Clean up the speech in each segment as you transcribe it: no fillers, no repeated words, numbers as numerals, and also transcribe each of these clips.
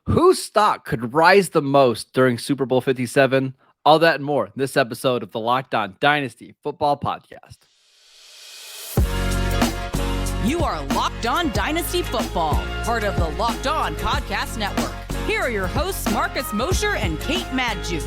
Whose stock could rise the most during Super Bowl 57? All that and more in this episode of the Locked On Dynasty Football Podcast. You are Locked On Dynasty Football, part of the Locked On Podcast Network. Here are your hosts, Mosher and Kate Magdziuk.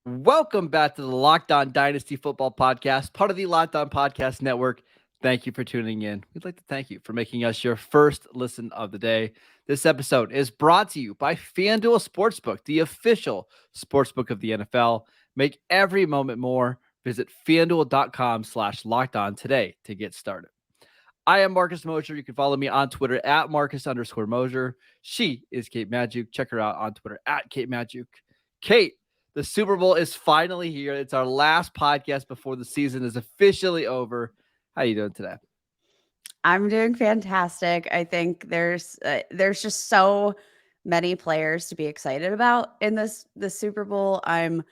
Welcome back to the Locked On Dynasty Football Podcast, part of the Locked On Podcast Network. Thank you for tuning in. We'd like to thank you for making us your first listen of the day. This episode is brought to you by FanDuel Sportsbook, the official sportsbook of the NFL. Make every moment more. Visit FanDuel.com/lockedon today to get started. I am Marcus Mosher. You can follow me on Twitter at Marcus_Mosher. She is Kate Magdziuk. Check her out on Twitter at Kate Magdziuk. Kate, the Super Bowl is finally here. It's our last podcast before the season is officially over. How are you doing today? I'm doing fantastic. I think there's just so many players to be excited about in the Super Bowl. I'm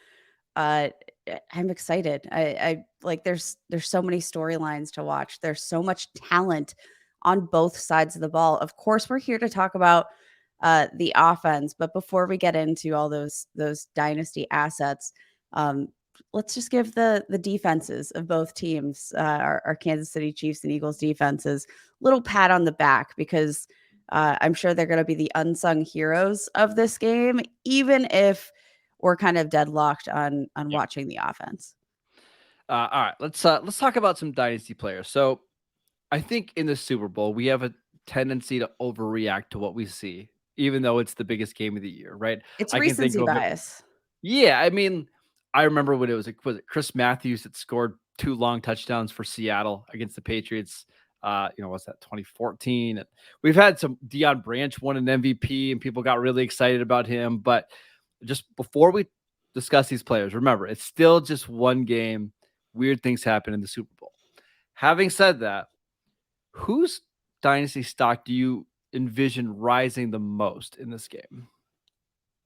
excited. I like there's so many storylines to watch. There's so much talent on both sides of the ball. Of course, we're here to talk about the offense, but before we get into all those dynasty assets, let's just give the defenses of both teams, our Kansas City Chiefs and Eagles defenses, a little pat on the back, because I'm sure they're going to be the unsung heroes of this game, even if we're kind of deadlocked on watching the offense. All right, let's talk about some dynasty players. So I think in the Super Bowl, we have a tendency to overreact to what we see, even though it's the biggest game of the year, right? It's I can think recency of bias. Yeah, I mean, I remember when was it Chris Matthews that scored 2 long touchdowns for Seattle against the Patriots. What's that, 2014? And we've had some. Deion Branch won an MVP, and people got really excited about him. But just before we discuss these players, remember, it's still just one game. Weird things happen in the Super Bowl. Having said that, whose dynasty stock do you envision rising the most in this game?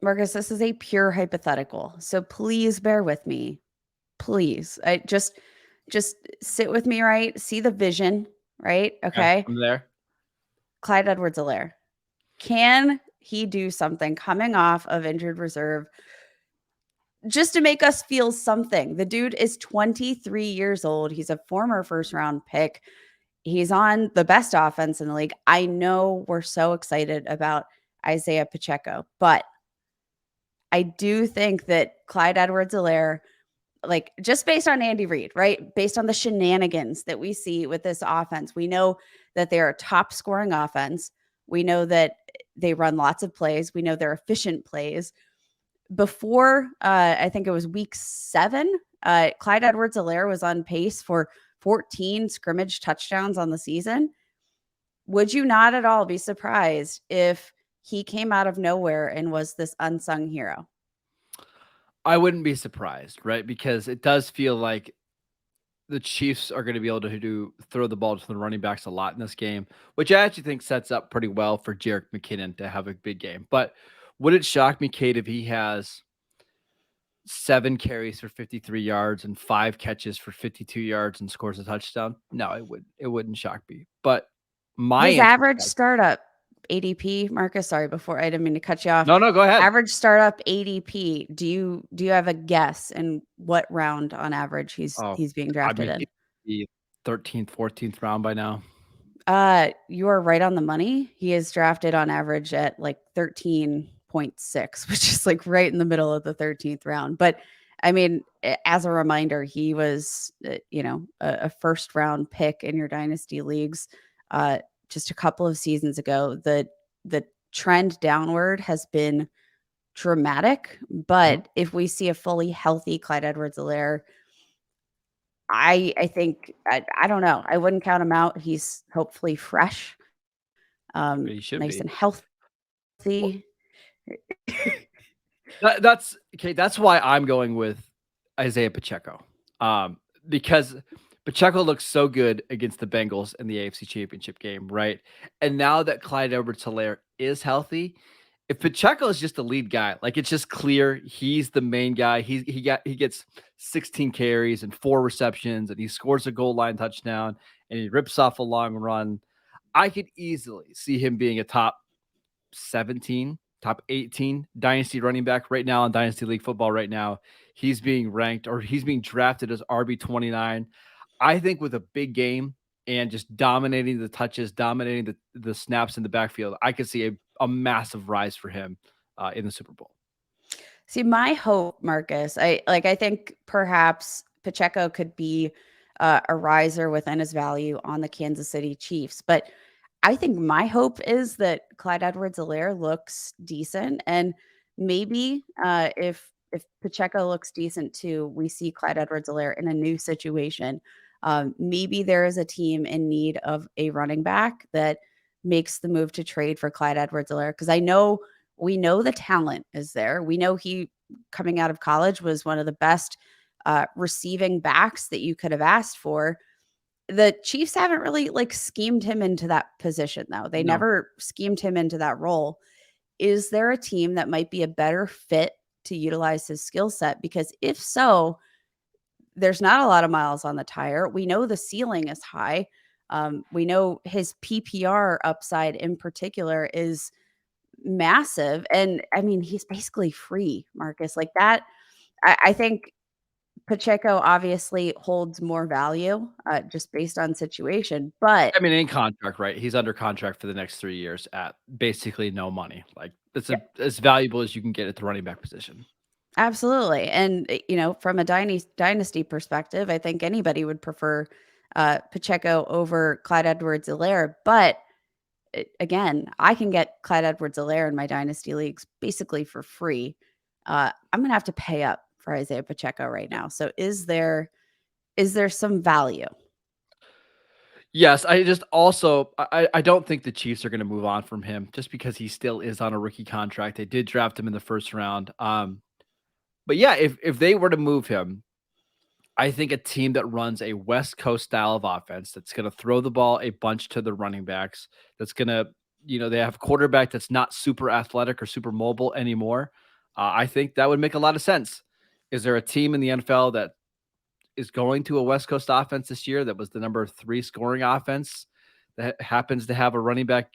Marcus, this is a pure hypothetical, so please bear with me. Please, I just sit with me, right? See the vision, right? Okay. I'm there. Clyde Edwards-Helaire. Can he do something coming off of injured reserve just to make us feel something? The dude is 23 years old. He's a former first-round pick. He's on the best offense in the league. I know we're so excited about Isiah Pacheco, but I do think that Clyde Edwards-Helaire, like, just based on Andy Reid, right? Based on the shenanigans that we see with this offense, we know that they're a top scoring offense. We know that they run lots of plays. We know they're efficient plays. Before, I think it was week 7, Clyde Edwards-Helaire was on pace for 14 scrimmage touchdowns on the season. Would you not at all be surprised if he came out of nowhere and was this unsung hero? I wouldn't be surprised, right? Because it does feel like the Chiefs are going to be able to throw the ball to the running backs a lot in this game, which I actually think sets up pretty well for Jerick McKinnon to have a big game. But would it shock me, Kate, if he has 7 carries for 53 yards and 5 catches for 52 yards and scores a touchdown? No, it wouldn't shock me. But his average startup ADP, Marcus, sorry, before, I didn't mean to cut you off. No, go ahead. Average startup ADP. Do you have a guess in what round on average he's being drafted in? The 13th, 14th round by now. You are right on the money. He is drafted on average at like 13.6, which is like right in the middle of the 13th round. But I mean, as a reminder, he was, a first round pick in your dynasty leagues just a couple of seasons ago. The trend downward has been dramatic, but if we see a fully healthy Clyde Edwards-Helaire, I think, I don't know, I wouldn't count him out. He's hopefully fresh, He should nice be. and healthy. That's okay. That's why I'm going with Isiah Pacheco, because Pacheco looks so good against the Bengals in the AFC Championship game, right? And now that Clyde Edwards-Helaire is healthy, if Pacheco is just the lead guy, like, it's just clear he's the main guy. He gets 16 carries and 4 receptions, and he scores a goal line touchdown, and he rips off a long run. I could easily see him being a top 17, top 18 dynasty running back right now in Dynasty League football right now. He's being ranked or he's being drafted as RB29. I think with a big game and just dominating the touches, dominating the snaps in the backfield, I could see a massive rise for him in the Super Bowl. See, my hope, Marcus, I think perhaps Pacheco could be a riser within his value on the Kansas City Chiefs. But I think my hope is that Clyde Edwards-Helaire looks decent. And maybe if Pacheco looks decent too, we see Clyde Edwards-Helaire in a new situation. Maybe there is a team in need of a running back that makes the move to trade for Clyde Edwards-Helaire. Because we know the talent is there. We know he, coming out of college, was one of the best receiving backs that you could have asked for. The Chiefs haven't really schemed him into that position, though. They never schemed him into that role. Is there a team that might be a better fit to utilize his skill set? Because if so, there's not a lot of miles on the tire. We know the ceiling is high. We know his PPR upside in particular is massive. And I mean, he's basically free, Marcus. Like that, I think Pacheco obviously holds more value just based on situation. But I mean, in contract, right? He's under contract for the next 3 years at basically no money. Like it's as valuable as you can get at the running back position. Absolutely. And, from a dynasty perspective, I think anybody would prefer Pacheco over Clyde Edwards-Helaire. But again, I can get Clyde Edwards-Helaire in my dynasty leagues basically for free. I'm going to have to pay up for Isiah Pacheco right now. So is there some value? Yes, I just also I don't think the Chiefs are going to move on from him just because he still is on a rookie contract. They did draft him in the first round. But yeah, if they were to move him, I think a team that runs a West Coast style of offense that's going to throw the ball a bunch to the running backs, that's going to, they have a quarterback that's not super athletic or super mobile anymore. I think that would make a lot of sense. Is there a team in the NFL that is going to a West Coast offense this year that was the number 3 scoring offense that happens to have a running back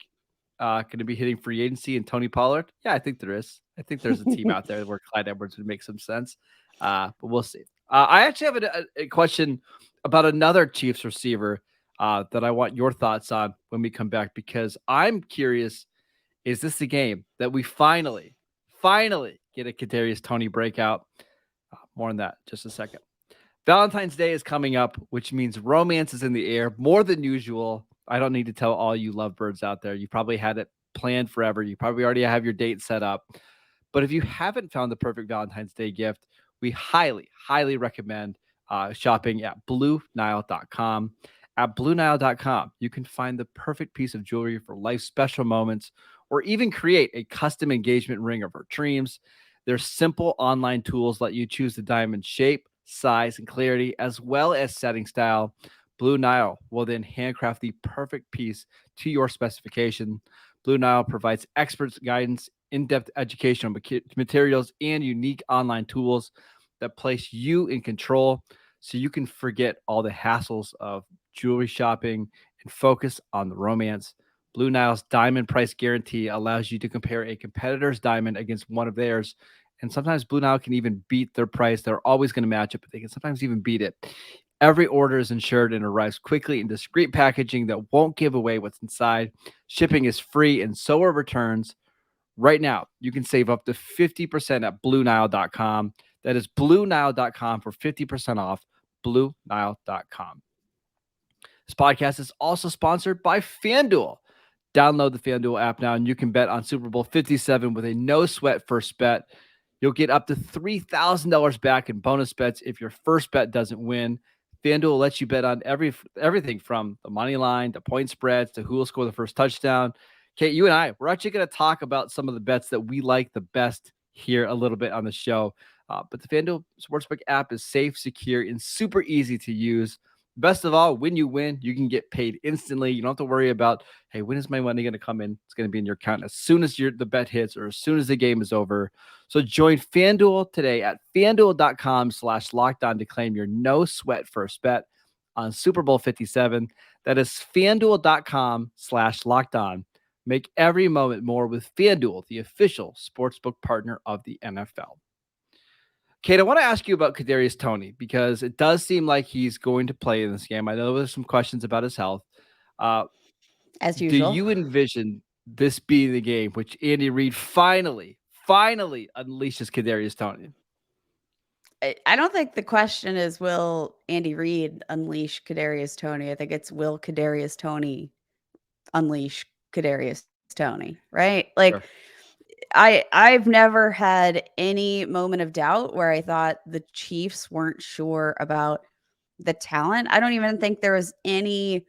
going to be hitting free agency and Tony Pollard? Yeah, I think there is. I think there's a team out there where Clyde Edwards would make some sense, but we'll see. I actually have a question about another Chiefs receiver that I want your thoughts on when we come back, because I'm curious, is this the game that we finally get a Kadarius Toney breakout? More on that in just a second. Valentine's Day is coming up, which means romance is in the air more than usual. I don't need to tell all you lovebirds out there. You probably had it planned forever. You probably already have your date set up. But if you haven't found the perfect Valentine's Day gift, we highly, highly recommend shopping at BlueNile.com. At BlueNile.com, you can find the perfect piece of jewelry for life's special moments, or even create a custom engagement ring of her dreams. Their simple online tools let you choose the diamond shape, size, and clarity, as well as setting style. Blue Nile will then handcraft the perfect piece to your specification. Blue Nile provides expert guidance, in-depth educational materials, and unique online tools that place you in control so you can forget all the hassles of jewelry shopping and focus on the romance. Blue Nile's diamond price guarantee allows you to compare a competitor's diamond against one of theirs. And sometimes Blue Nile can even beat their price. They're always going to match it, but they can sometimes even beat it. Every order is insured and arrives quickly in discreet packaging that won't give away what's inside. Shipping is free, and so are returns. Right now, you can save up to 50% at BlueNile.com. That is BlueNile.com for 50% off. BlueNile.com. This podcast is also sponsored by FanDuel. Download the FanDuel app now, and you can bet on Super Bowl 57 with a no-sweat first bet. You'll get up to $3,000 back in bonus bets if your first bet doesn't win. FanDuel lets you bet on everything from the money line to point spreads to who will score the first touchdown. Kate, you and we're actually going to talk about some of the bets that we like the best here a little bit on the show. But the FanDuel Sportsbook app is safe, secure, and super easy to use. Best of all, when you win, you can get paid instantly. You don't have to worry about, hey, when is my money going to come in? It's going to be in your account as soon as the bet hits or as soon as the game is over. So join FanDuel today at FanDuel.com/lockdown to claim your no sweat first bet on Super Bowl 57. That is FanDuel.com/lockedon. Make every moment more with FanDuel, the official sportsbook partner of the NFL. Kate, I want to ask you about Kadarius Toney because it does seem like he's going to play in this game. I know there's some questions about his health. As Do usual. you envision this being the game which Andy Reid finally unleashes Kadarius Toney? I don't think the question is, will Andy Reid unleash Kadarius Toney? I think it's, will Kadarius Toney unleash Kadarius Toney, right? Like, Sure. I've never had any moment of doubt where I thought the Chiefs weren't sure about the talent. I don't even think there was any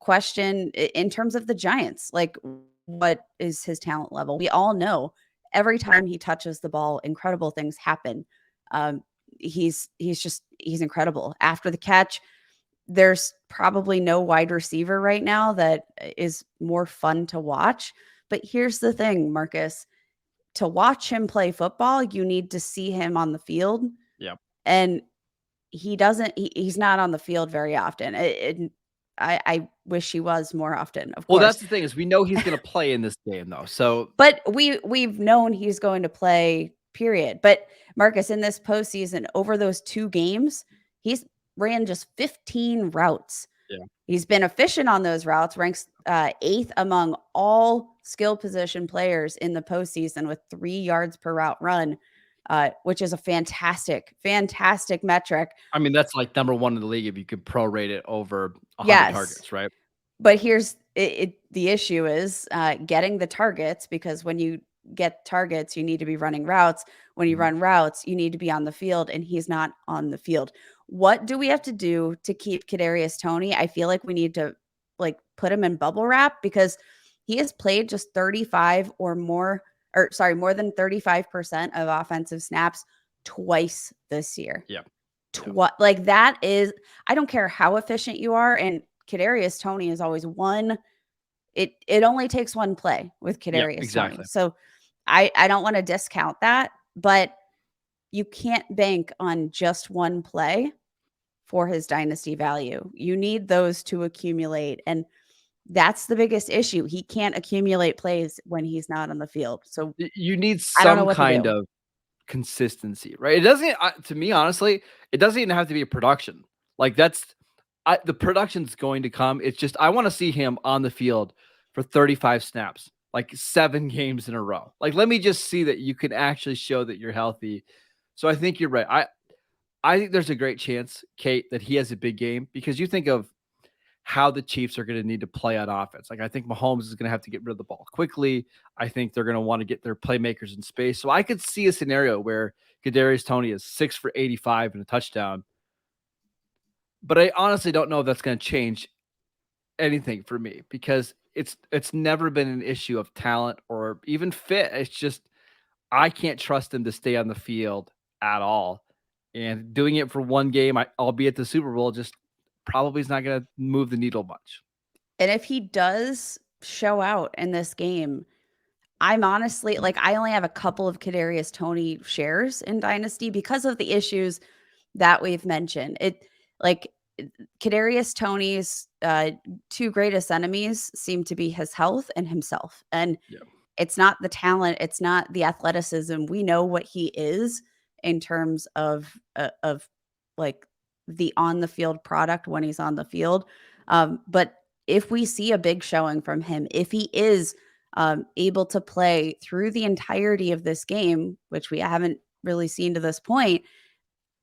question in terms of the Giants. Like, what is his talent level? We all know every time he touches the ball, incredible things happen. He's incredible. After the catch, there's probably no wide receiver right now that is more fun to watch. But here's the thing, Marcus, to watch him play football, you need to see him on the field. Yeah. And he's not on the field very often. I wish he was more often, of Well, course. that's the thing is we know he's going to play in this game though. So, But we've known he's going to play, period. But Marcus, in this postseason, over those 2 games, he's ran just 15 routes. Yeah. He's been efficient on those routes, ranks 8th among all skill position players in the postseason with 3 yards per route run, which is a fantastic metric. I mean, that's like number 1 in the league if you could prorate it over 100 Yes. targets, right? But here's the issue is getting the targets, because when you get targets, you need to be running routes. When you run routes, you need to be on the field, and he's not on the field. What do we have to do to keep Kadarius Toney? I feel like we need to put him in bubble wrap, because he has played just 35 or more, more than 35% of offensive snaps twice this year. Yeah. Like, that is, I don't care how efficient you are. And Kadarius Toney is always one. It only takes one play with Kadarius exactly. Toney. So I don't want to discount that, but you can't bank on just one play for his dynasty value. You need those to accumulate. And that's the biggest issue. He can't accumulate plays when he's not on the field. So you need I don't know some what to kind do. of consistency, right? It doesn't, to me, honestly, it doesn't even have to be a production. Like the production's going to come. It's just, I want to see him on the field for 35 snaps, like 7 games in a row. Like, let me just see that you can actually show that you're healthy. So I think you're right. I think there's a great chance, Kate, that he has a big game, because you think of how the Chiefs are going to need to play on offense. Like, I think Mahomes is going to have to get rid of the ball quickly. I think they're going to want to get their playmakers in space. So I could see a scenario where Kadarius Toney is 6 for 85 and a touchdown. But I honestly don't know if that's going to change anything for me, because it's never been an issue of talent or even fit. It's just, I can't trust him to stay on the field at all. And doing it for one game, albeit the Super Bowl, just probably is not going to move the needle much. And if he does show out in this game, I'm honestly, I only have a couple of Kadarius Toney shares in Dynasty because of the issues that we've mentioned. Kadarius Toney's 2 greatest enemies seem to be his health and himself. And it's not the talent, it's not the athleticism. We know what he is in terms of the on the field product when he's on the field. But if we see a big showing from him, if he is able to play through the entirety of this game, which we haven't really seen to this point,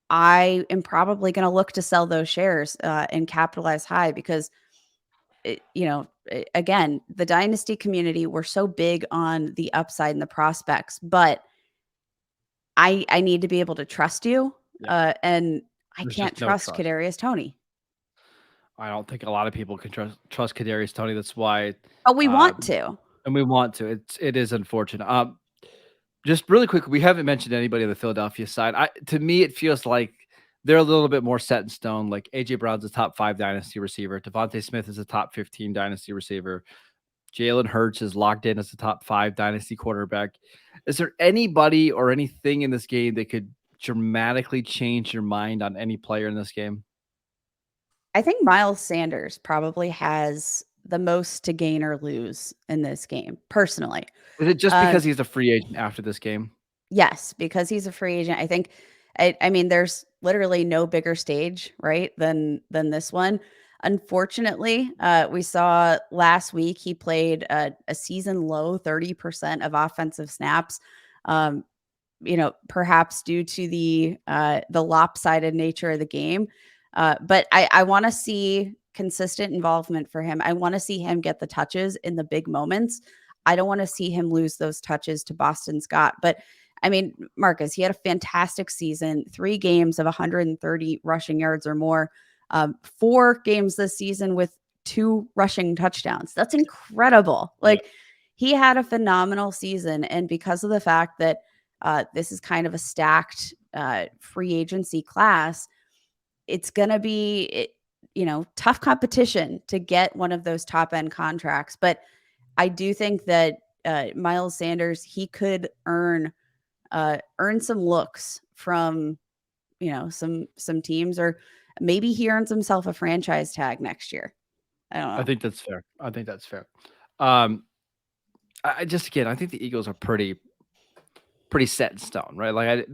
I am probably going to look to sell those shares and capitalize high, because again, the dynasty community, we're so big on the upside and the prospects, but I need to be able to trust you. And I can't trust Kadarius Toney. I don't think a lot of people can trust Kadarius Toney. That's why. But we want to. And we want to. It is unfortunate. Just really quick, we haven't mentioned anybody on the Philadelphia side. To me, it feels like they're a little bit more set in stone. Like, AJ Brown's a top 5 dynasty receiver. Devontae Smith is a top 15 dynasty receiver. Jalen Hurts is locked in as a top 5 dynasty quarterback. Is there anybody or anything in this game that could dramatically change your mind on any player in this game? I think Miles Sanders probably has the most to gain or lose in this game, personally. Is it just Um, because he's a free agent after this game? yes, because he's a free agent. I think I mean there's literally no bigger stage, right, than this one. Unfortunately, we saw last week he played a season low 30% of offensive snaps. Um, perhaps due to the lopsided nature of the game. But I want to see consistent involvement for him. I want to see him get the touches in the big moments. I don't want to see him lose those touches to Boston Scott. But I mean, Marcus, he had a fantastic season, 3 games of 130 rushing yards or more, 4 games this season with 2 rushing touchdowns. That's incredible. Like, he had a phenomenal season. And because of the fact that this is kind of a stacked free agency class, it's going to be, tough competition to get one of those top end contracts. But I do think that Miles Sanders, he could earn some looks from, some teams, or maybe he earns himself a franchise tag next year. I don't know. I think that's fair. I think that's fair. I just, again, I think the Eagles are pretty set in stone, right? Like,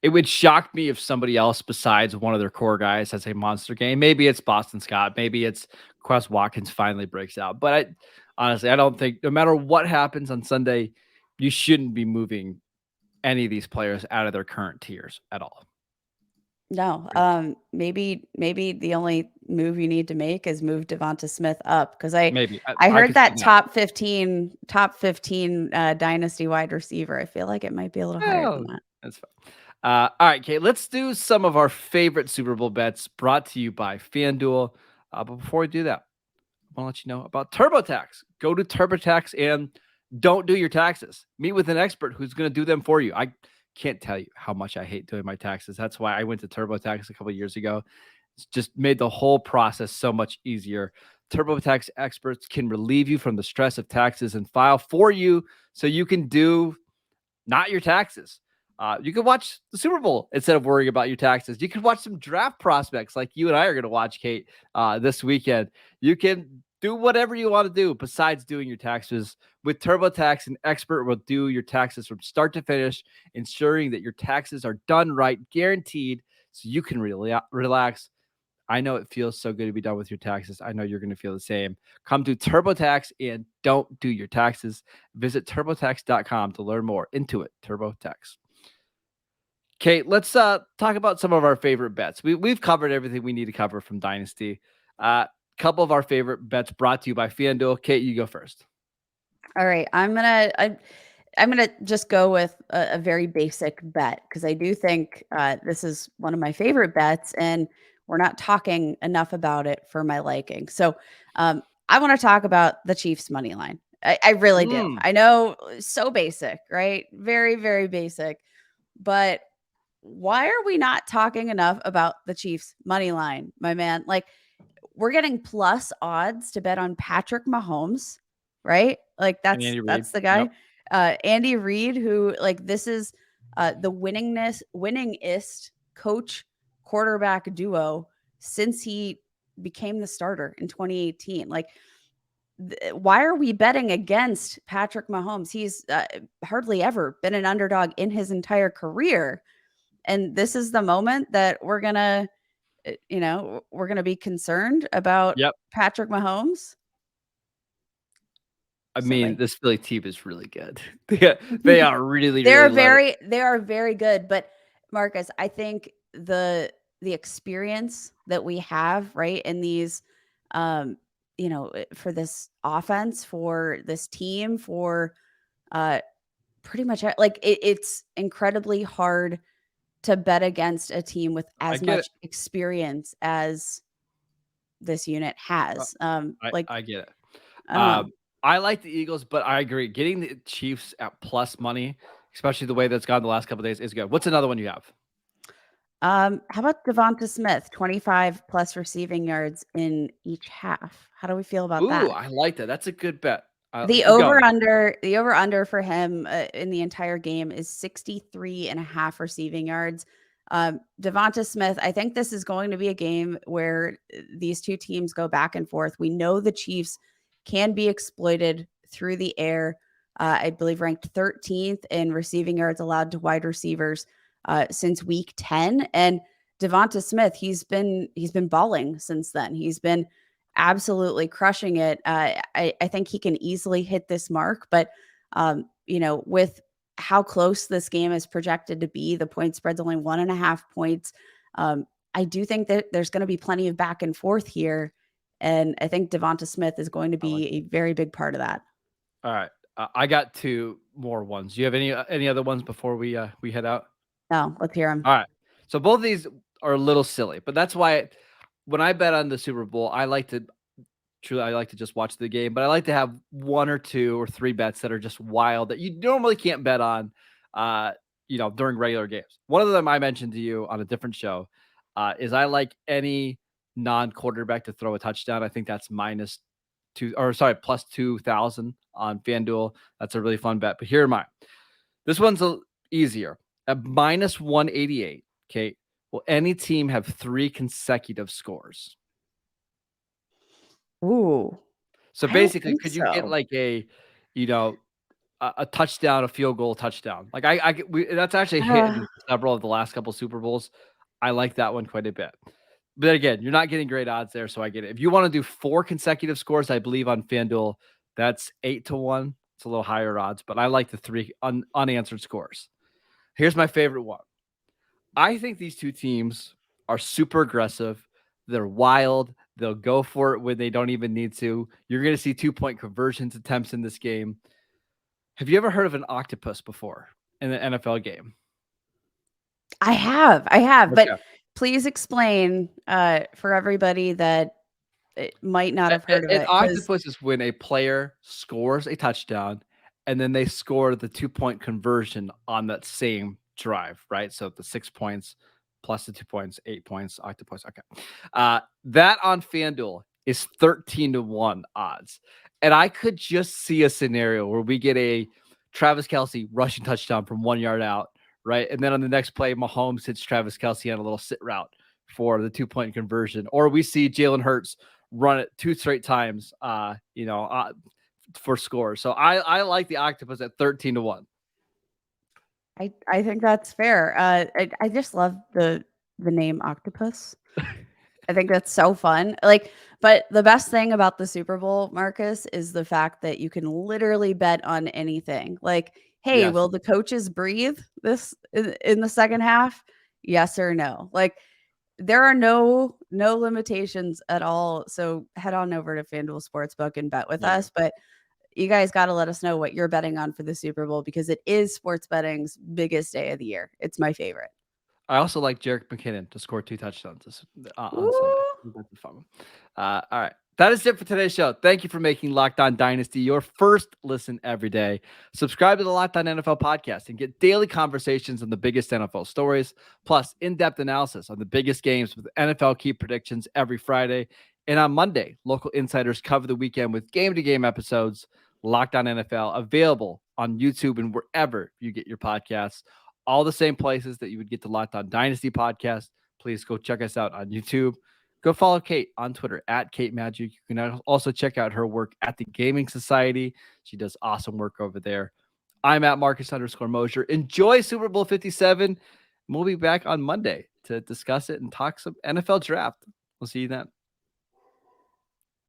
it would shock me if somebody else besides one of their core guys has a monster game. Maybe it's Boston Scott. Maybe it's Quez Watkins finally breaks out. But honestly, I don't think, no matter what happens on Sunday, you shouldn't be moving any of these players out of their current tiers at all. No, maybe the only move you need to make is move Devonta Smith up, because I heard could that see top 15 dynasty wide receiver. I feel like it might be a little higher than that. That's fine. All right, Kate, let's do some of our favorite Super Bowl bets brought to you by FanDuel. But before we do that, I want to let you know about TurboTax. Go to TurboTax and don't do your taxes. Meet with an expert who's going to do them for you. I can't tell you how much I hate doing my taxes. That's why I went to TurboTax a couple of years ago. It's just made the whole process so much easier. TurboTax experts can relieve you from the stress of taxes and file for you so you can do not your taxes. You can watch the Super Bowl instead of worrying about your taxes. You can watch some draft prospects like you and I are going to watch, Kate, this weekend. You can do whatever you want to do besides doing your taxes. With TurboTax, an expert will do your taxes from start to finish, ensuring that your taxes are done right, guaranteed, so you can relax. I know it feels so good to be done with your taxes. I know you're going to feel the same. Come to TurboTax and don't do your taxes. Visit TurboTax.com to learn more. Intuit TurboTax. Kate, let's talk about some of our favorite bets. We've covered everything we need to cover from Dynasty. Couple of our favorite bets brought to you by FanDuel. Kate, you go first. All right, I'm gonna just go with a very basic bet, because I do think this is one of my favorite bets, and we're not talking enough about it for my liking. So I want to talk about the Chiefs money line. I really do. I know, so basic, right? Very, very basic. But why are we not talking enough about the Chiefs money line, my man? Like, we're getting plus odds to bet on Patrick Mahomes, right? Like, that's the guy. Yep. Andy Reid, who, like, this is the winningest coach quarterback duo since he became the starter in 2018. Like, why are we betting against Patrick Mahomes? He's hardly ever been an underdog in his entire career. And this is the moment that we're going to be concerned about Patrick Mahomes. I mean, this Philly team is really good. They are really, they are very good. But Marcus, I think the experience that we have, right, in these, for this offense, for this team, for pretty much, like, it's incredibly hard to bet against a team with as much experience as this unit has. I get it. I like the Eagles, but I agree. Getting the Chiefs at plus money, especially the way that's gone the last couple of days, is good. What's another one you have? How about Devonta Smith, 25 plus receiving yards in each half? How do we feel about that? I like that. That's a good bet. The over under for him in the entire game is 63.5 receiving yards. Devonta Smith, I think this is going to be a game where these two teams go back and forth. We know the Chiefs can be exploited through the air. I believe ranked 13th in receiving yards allowed to wide receivers since week 10. And Devonta Smith, he's been balling since then. He's been absolutely crushing it. I think he can easily hit this mark, but with how close this game is projected to be, the point spread's only 1.5 points. I do think that there's going to be plenty of back and forth here, and I think Devonta Smith is going to be a very big part of that. All right, I got 2 more ones. Do you have any other ones before we head out? No, let's hear them. All right, so both of these are a little silly, but that's why when I bet on the Super Bowl, I like to just watch the game, but I like to have 1 or 2 or 3 bets that are just wild that you normally can't bet on, during regular games. One of them I mentioned to you on a different show is I like any non-quarterback to throw a touchdown. I think that's plus 2,000 on FanDuel. That's a really fun bet. But here are mine. This one's easier. At minus 188, Kate, will any team have 3 consecutive scores? Ooh. So basically, could you get like a touchdown, a field goal touchdown? Like that's actually hit in several of the last couple Super Bowls. I like that one quite a bit. But again, you're not getting great odds there, so I get it. If you want to do 4 consecutive scores, I believe on FanDuel, that's 8-1. It's a little higher odds, but I like the 3 unanswered scores. Here's my favorite one. I think these two teams are super aggressive. They're wild. They'll go for it when they don't even need to. You're going to see 2-point conversions attempts in this game. Have you ever heard of an octopus before in an NFL game? I have, Okay. but please explain for everybody that might not have heard of it. An octopus is when a player scores a touchdown and then they score the 2-point conversion on that same drive, right? So the 6 points plus the 2 points, 8 points, octopus. Okay. That on FanDuel is 13-1 odds. And I could just see a scenario where we get a Travis Kelce rushing touchdown from 1 yard out, right? And then on the next play, Mahomes hits Travis Kelce on a little sit route for the 2-point conversion. Or we see Jalen Hurts run it 2 straight times, for scores. So I like the octopus at 13-1. I think that's fair. I just love the name octopus. I think that's so fun. But the best thing about the Super Bowl, Marcus, is the fact that you can literally bet on anything. Like, hey, Yes. Will the coaches breathe this in the second half? Yes or no? Like, there are no limitations at all. So head on over to FanDuel Sportsbook and bet with us. But you guys got to let us know what you're betting on for the Super Bowl, because it is sports betting's biggest day of the year. It's my favorite. I also like Jerick McKinnon to score 2 touchdowns on Sunday. That's a fun one. All right. That is it for today's show. Thank you for making Locked On Dynasty your first listen every day. Subscribe to the Locked On NFL podcast and get daily conversations on the biggest NFL stories, plus in-depth analysis on the biggest games with NFL key predictions every Friday. And on Monday, local insiders cover the weekend with game-to-game episodes. Locked On NFL available on YouTube and wherever you get your podcasts. All the same places that you would get the Locked On Dynasty podcast. Please go check us out on YouTube. Go follow Kate on Twitter at Kate Magdziuk. You can also check out her work at the Gaming Society. She does awesome work over there. I'm at Marcus_Mosher. Enjoy Super Bowl 57. We'll be back on Monday to discuss it and talk some NFL draft. We'll see you then.